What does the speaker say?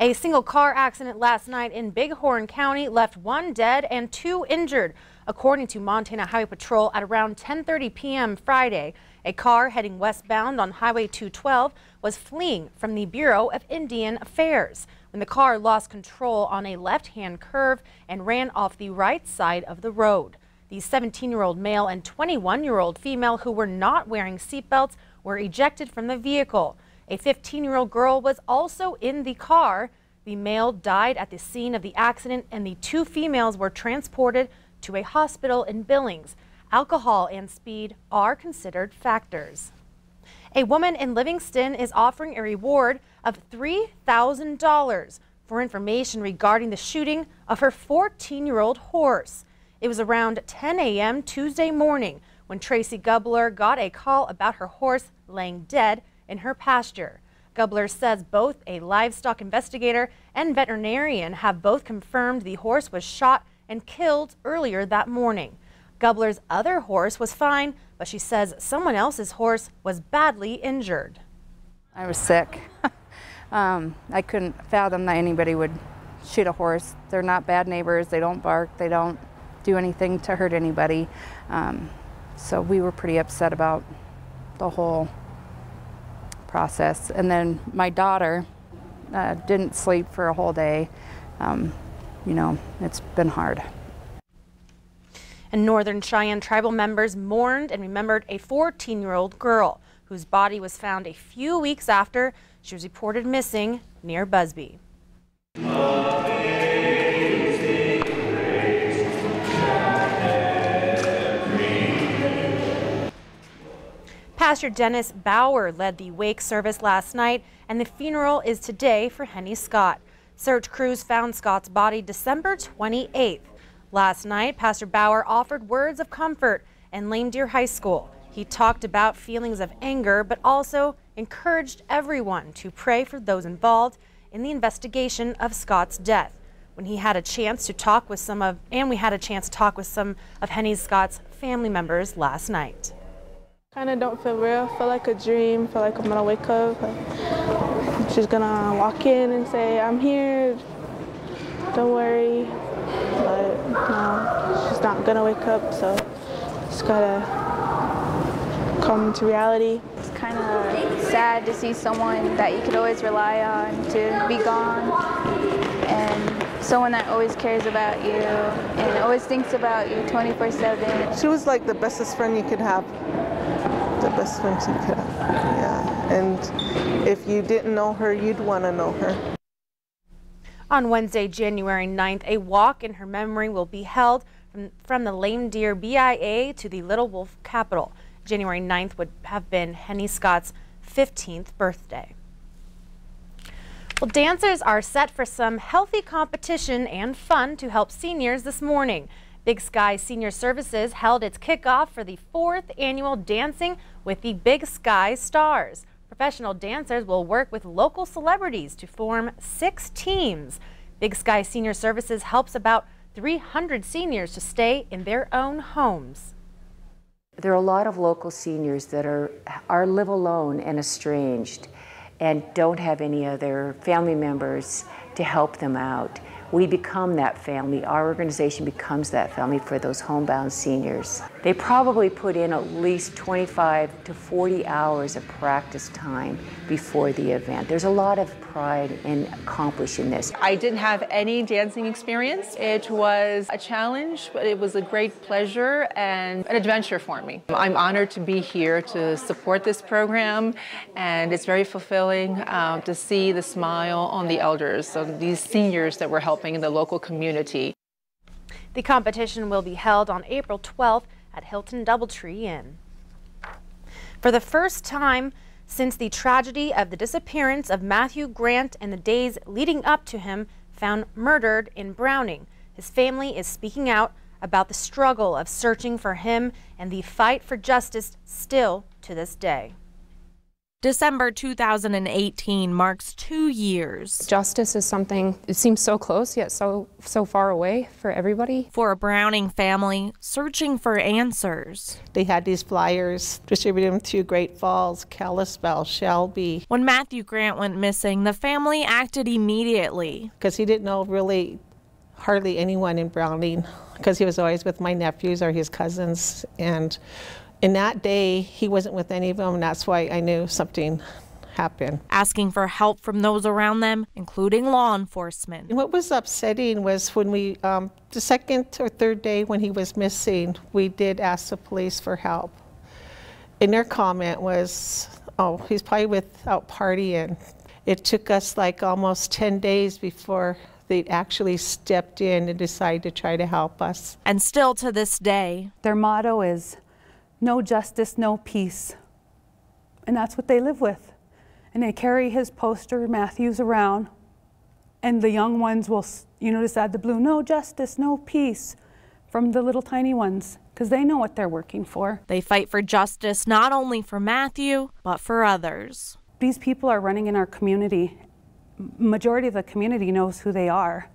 A single car accident last night in Bighorn County left 1 dead and 2 injured. According to Montana Highway Patrol, at around 10:30 p.m. Friday, a car heading westbound on Highway 212 was fleeing from the Bureau of Indian Affairs when the car lost control on a left-hand curve and ran off the right side of the road. The 17-year-old male and 21-year-old female who were not wearing seatbelts were ejected from the vehicle. A 15-year-old girl was also in the car. The male died at the scene of the accident and the 2 females were transported to a hospital in Billings. Alcohol and speed are considered factors. A woman in Livingston is offering a reward of $3,000 for information regarding the shooting of her 14-year-old horse. It was around 10 a.m. Tuesday morning when Tracy Gubler got a call about her horse laying dead in her pasture. Gubler says both a livestock investigator and veterinarian have both confirmed the horse was shot and killed earlier that morning. Gubler's other horse was fine, but she says someone else's horse was badly injured. I was sick. I couldn't fathom that anybody would shoot a horse. They're not bad neighbors. They don't bark. They don't do anything to hurt anybody. So we were pretty upset about the whole process. And then my daughter didn't sleep for a whole day. You know, it's been hard. And Northern Cheyenne tribal members mourned and remembered a 14-year-old girl whose body was found a few weeks after she was reported missing near Busby. Pastor Dennis Bauer led the wake service last night, and the funeral is today for Henny Scott. Search crews found Scott's body December 28th. Last night, Pastor Bauer offered words of comfort in Lame Deer High School. He talked about feelings of anger, but also encouraged everyone to pray for those involved in the investigation of Scott's death. When he had a chance to talk with some of Henny Scott's family members last night. Kind of don't feel real, feel like a dream, feel like I'm gonna wake up. Like she's gonna walk in and say, I'm here, don't worry. But no, she's not gonna wake up, so just gotta come to reality. It's kind of sad to see someone that you could always rely on to be gone, and someone that always cares about you and always thinks about you 24/7. She was like the bestest friend you could have. The best friend you could have, yeah. And if you didn't know her, you'd want to know her. On Wednesday, January 9th, a walk in her memory will be held from the Lame Deer BIA to the Little Wolf Capitol. January 9th would have been Henny Scott's 15th birthday. Well, dancers are set for some healthy competition and fun to help seniors this morning. Big Sky Senior Services held its kickoff for the 4th annual Dancing with the Big Sky Stars. Professional dancers will work with local celebrities to form 6 teams. Big Sky Senior Services helps about 300 seniors to stay in their own homes. There are a lot of local seniors that are live alone and estranged and don't have any other family members to help them out. We become that family. Our organization becomes that family for those homebound seniors. They probably put in at least 25 to 40 hours of practice time before the event. There's a lot of pride in accomplishing this. I didn't have any dancing experience. It was a challenge, but it was a great pleasure and an adventure for me. I'm honored to be here to support this program, and it's very fulfilling to see the smile on the elders, of these seniors that we're helping in the local community. The competition will be held on April 12th at Hilton Doubletree Inn. For the first time since the tragedy of the disappearance of Matthew Grant and the days leading up to him found murdered in Browning, his family is speaking out about the struggle of searching for him and the fight for justice still to this day. December 2018 marks 2 years. Justice is something, it seems so close yet so far away for everybody. For a Browning family searching for answers. They had these flyers, distributed them through Great Falls, Kalispell, Shelby. When Matthew Grant went missing, the family acted immediately. Because he didn't know really hardly anyone in Browning, because he was always with my nephews or his cousins. And in that day, he wasn't with any of them, and that's why I knew something happened. Asking for help from those around them, including law enforcement. And what was upsetting was when we, the second or third day when he was missing, we did ask the police for help. And their comment was, oh, he's probably out partying. It took us like almost 10 days before they actually stepped in and decided to try to help us. And still to this day, their motto is, no justice, no peace. And that's what they live with. And they carry his poster, Matthew's, around. And the young ones will, just add the blue, no justice, no peace, from the little tiny ones, because they know what they're working for. They fight for justice not only for Matthew, but for others. These people are running in our community. Majority of the community knows who they are.